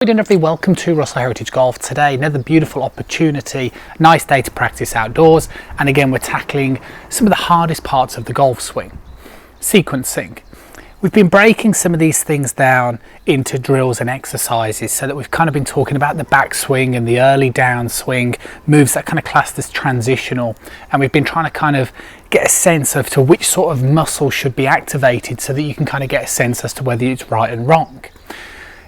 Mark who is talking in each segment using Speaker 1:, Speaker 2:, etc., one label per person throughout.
Speaker 1: Good evening everybody, welcome to Russell Heritage Golf. Today another beautiful opportunity, nice day to practice outdoors, and again we're tackling some of the hardest parts of the golf swing, sequencing. We've been breaking some of these things down into drills and exercises so that we've kind of been talking about the backswing and the early downswing, moves that kind of classed as transitional, and we've been trying to kind of get a sense of to which sort of muscle should be activated so that you can kind of get a sense as to whether it's right and wrong.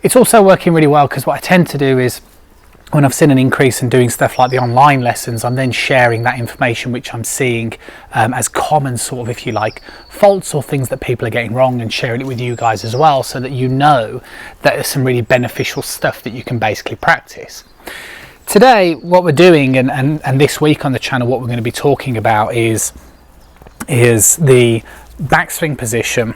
Speaker 1: It's also working really well because what I tend to do is when I've seen an increase in doing stuff like the online lessons, I'm then sharing that information which I'm seeing as common sort of, if you like, faults or things that people are getting wrong, and sharing it with you guys as well so that you know that there's some really beneficial stuff that you can basically practice. Today what we're doing and this week on the channel what we're going to be talking about is the backswing position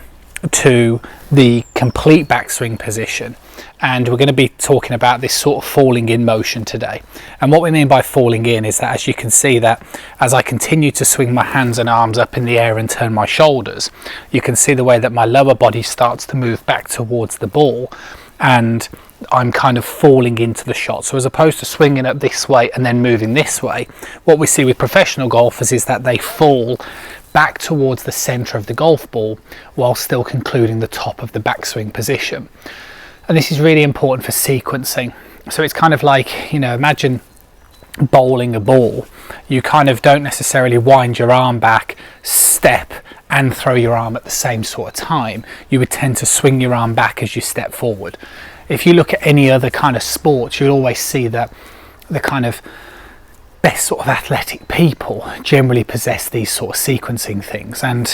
Speaker 1: to the complete backswing position, and we're going to be talking about this sort of falling in motion today. And what we mean by falling in is that, as you can see, that as I continue to swing my hands and arms up in the air and turn my shoulders, you can see the way that my lower body starts to move back towards the ball, and I'm kind of falling into the shot. So as opposed to swinging up this way and then moving this way, what we see with professional golfers is that they fall back towards the center of the golf ball while still concluding the top of the backswing position. And this is really important for sequencing. So it's kind of like, you know, imagine bowling a ball. You kind of don't necessarily wind your arm back, step and throw your arm at the same sort of time. You would tend to swing your arm back as you step forward. If you look at any other kind of sport, you'll always see that the kind of best sort of athletic people generally possess these sort of sequencing things. And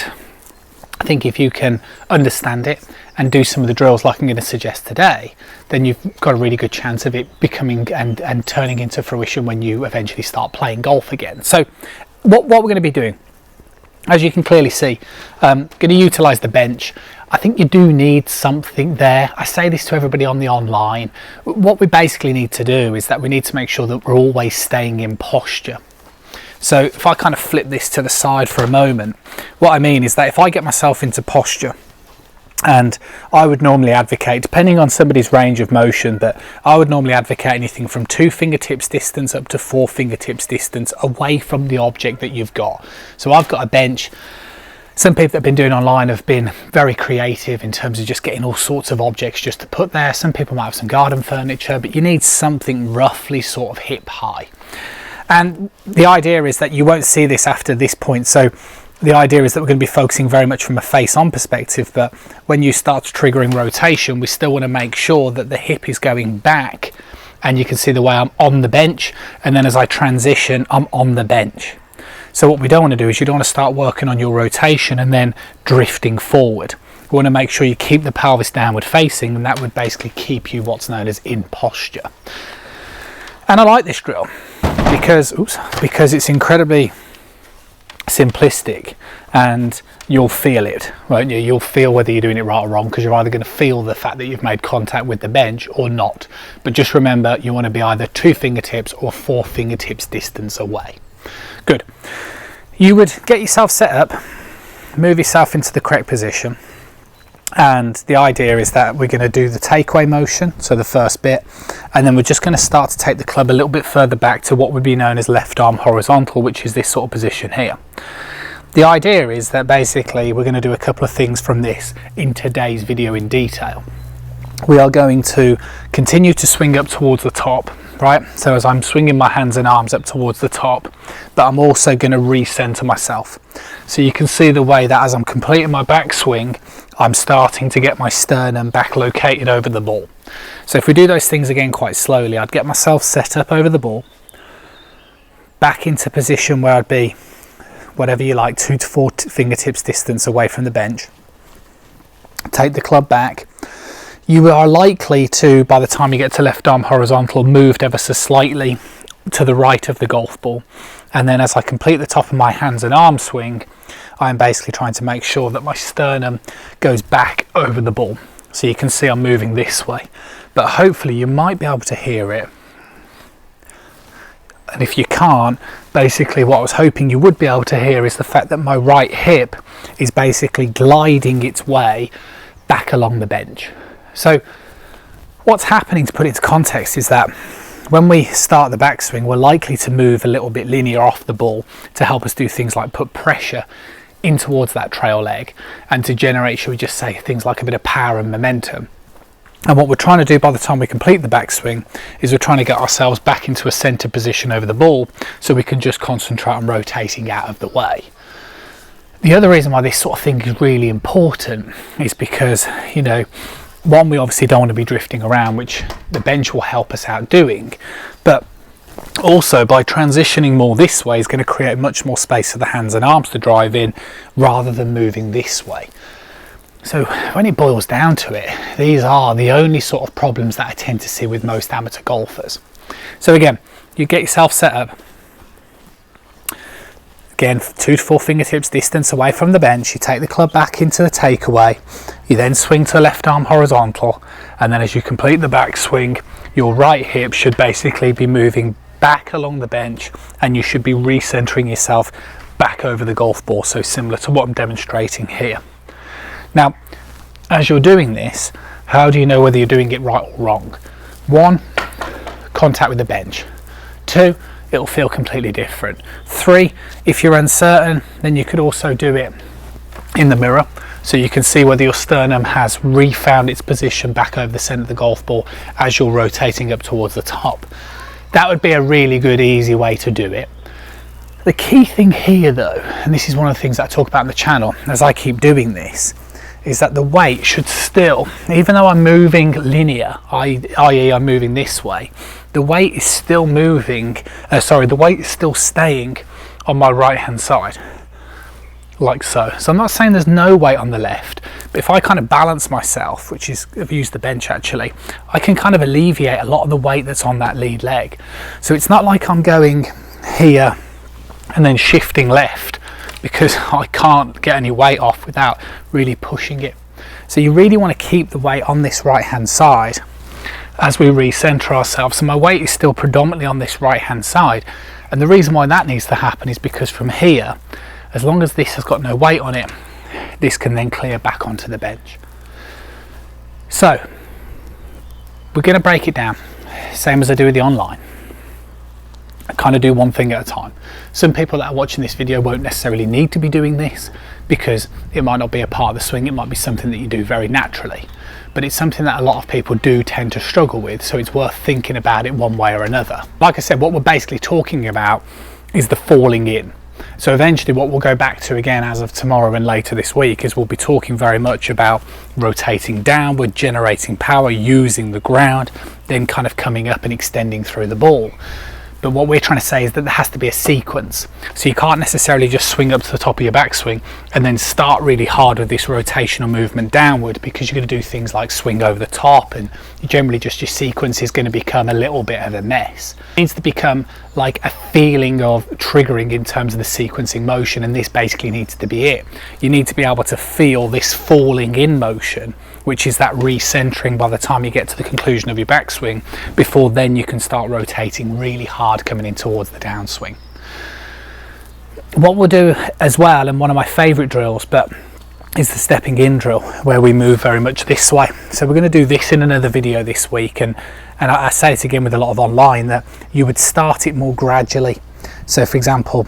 Speaker 1: I think if you can understand it and do some of the drills like I'm going to suggest today, then you've got a really good chance of it becoming and turning into fruition when you eventually start playing golf again. So what we're going to be doing, as you can clearly see, going to utilize the bench. I think you do need something there. I say this to everybody on the online. What we basically need to do is that we need to make sure that we're always staying in posture. So if I kind of flip this to the side for a moment, what I mean is that if I get myself into posture, and I would normally advocate, depending on somebody's range of motion, but I would normally advocate anything from 2 fingertips distance up to 4 fingertips distance away from the object that you've got. So I've got a bench. Some people that have been doing online have been very creative in terms of just getting all sorts of objects just to put there. Some people might have some garden furniture, but you need something roughly sort of hip high. And the idea is that you won't see this after this point. So the idea is that we're going to be focusing very much from a face-on perspective, but when you start triggering rotation, we still want to make sure that the hip is going back, and you can see the way I'm on the bench, and then as I transition, I'm on the bench. So what we don't want to do is you don't want to start working on your rotation and then drifting forward. We want to make sure you keep the pelvis downward facing, and that would basically keep you what's known as in posture. And I like this drill because it's incredibly simplistic, and you'll feel it, won't you? You'll feel whether you're doing it right or wrong, because you're either going to feel the fact that you've made contact with the bench or not. But just remember, you want to be either 2 fingertips or 4 fingertips distance away. Good. You would get yourself set up, move yourself into the correct position, and the idea is that we're going to do the takeaway motion, so the first bit, and then we're just going to start to take the club a little bit further back to what would be known as left arm horizontal, which is this sort of position here. The idea is that basically we're going to do a couple of things from this in today's video in detail. We are going to continue to swing up towards the top, right? So as I'm swinging my hands and arms up towards the top, but I'm also going to recenter myself. So you can see the way that as I'm completing my backswing, I'm starting to get my sternum back located over the ball. So if we do those things again quite slowly, I'd get myself set up over the ball, back into position where I'd be, whatever you like, 2 to 4 fingertips distance away from the bench. Take the club back. You are likely to, by the time you get to left arm horizontal, moved ever so slightly to the right of the golf ball. And then as I complete the top of my hands and arm swing, I'm basically trying to make sure that my sternum goes back over the ball. So you can see I'm moving this way, but hopefully you might be able to hear it. And if you can't, basically what I was hoping you would be able to hear is the fact that my right hip is basically gliding its way back along the bench. So What's happening, to put it into context, is that when we start the backswing, we're likely to move a little bit linear off the ball to help us do things like put pressure in towards that trail leg and to generate, shall we just say, things like a bit of power and momentum. And what we're trying to do by the time we complete the backswing is we're trying to get ourselves back into a centre position over the ball so we can just concentrate on rotating out of the way. The other reason why this sort of thing is really important is because, you know, one, we obviously don't want to be drifting around, which the bench will help us out doing, but also by transitioning more this way is going to create much more space for the hands and arms to drive in rather than moving this way. So when it boils down to it, these are the only sort of problems that I tend to see with most amateur golfers. So again, you get yourself set up. Again, 2 to 4 fingertips distance away from the bench, you take the club back into the takeaway, you then swing to the left arm horizontal, and then as you complete the backswing, your right hip should basically be moving back along the bench and you should be recentering yourself back over the golf ball, so similar to what I'm demonstrating here. Now, as you're doing this, how do you know whether you're doing it right or wrong? 1, contact with the bench. 2, it'll feel completely different. 3, if you're uncertain, then you could also do it in the mirror so you can see whether your sternum has refound its position back over the centre of the golf ball as you're rotating up towards the top. That would be a really good, easy way to do it. The key thing here though, and this is one of the things that I talk about on the channel as I keep doing this, is that the weight should still, even though I'm moving linear, i.e. I'm moving this way, the weight is still moving, the weight is still staying on my right hand side, like so. So I'm not saying there's no weight on the left, but if I kind of balance myself, which is, I've used the bench actually, I can kind of alleviate a lot of the weight that's on that lead leg. So it's not like I'm going here and then shifting left, because I can't get any weight off without really pushing it. So you really want to keep the weight on this right hand side as we recenter ourselves. So my weight is still predominantly on this right hand side, and the reason why that needs to happen is because from here, as long as this has got no weight on it, this can then clear back onto the bench. So we're going to break it down same as I do with the online. I kind of do one thing at a time. Some people that are watching this video won't necessarily need to be doing this because it might not be a part of the swing, it might be something that you do very naturally, but it's something that a lot of people do tend to struggle with, so it's worth thinking about it one way or another. Like I said, what we're basically talking about is the falling in. So eventually what we'll go back to again as of tomorrow and later this week is we'll be talking very much about rotating downward, generating power, using the ground, then kind of coming up and extending through the ball. But what we're trying to say is that there has to be a sequence. So you can't necessarily just swing up to the top of your backswing and then start really hard with this rotational movement downward, because you're going to do things like swing over the top, and generally just your sequence is going to become a little bit of a mess. It needs to become like a feeling of triggering in terms of the sequencing motion, and this basically needs to be it. You need to be able to feel this falling in motion, which is that recentering by the time you get to the conclusion of your backswing, before then you can start rotating really hard coming in towards the downswing. What we'll do as well, and one of my favorite drills, but is the stepping in drill, where we move very much this way. So we're going to do this in another video this week, and I say it again with a lot of online, that you would start it more gradually. So for example,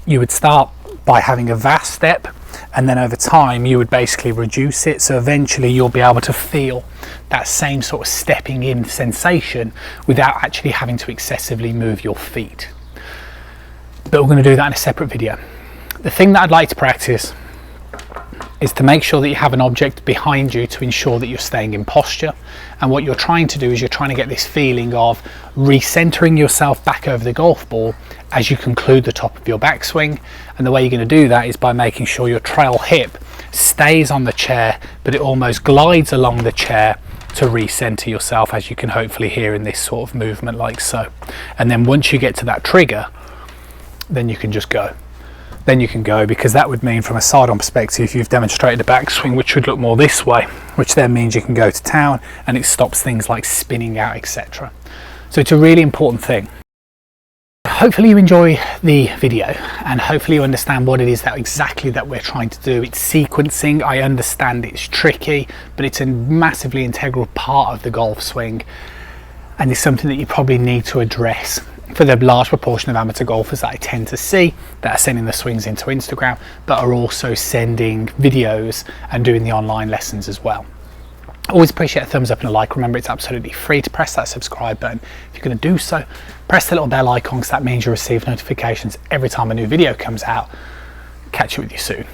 Speaker 1: you would start by having a vast step, and then over time you would basically reduce it, so eventually you'll be able to feel that same sort of stepping in sensation without actually having to excessively move your feet. But we're going to do that in a separate video. The thing that I'd like to practice is to make sure that you have an object behind you to ensure that you're staying in posture, and what you're trying to do is you're trying to get this feeling of recentering yourself back over the golf ball as you conclude the top of your backswing. And the way you're going to do that is by making sure your trail hip stays on the chair, but it almost glides along the chair to recenter yourself, as you can hopefully hear in this sort of movement like so. And then once you get to that trigger, then you can just go. Then you can go, because that would mean from a side-on perspective you've demonstrated a backswing which would look more this way, which then means you can go to town and it stops things like spinning out, etc. So it's a really important thing. hopefully you enjoy the video and hopefully you understand what it is that we're trying to do. It's sequencing. I understand it's tricky, but it's a massively integral part of the golf swing, and it's something that you probably need to address for the large proportion of amateur golfers that I tend to see that are sending the swings into Instagram, but are also sending videos and doing the online lessons as well. Always appreciate a thumbs up and a like. Remember, it's absolutely free to press that subscribe button. If you're going to do so, press the little bell icon because that means you receive notifications every time a new video comes out. Catch you with you soon.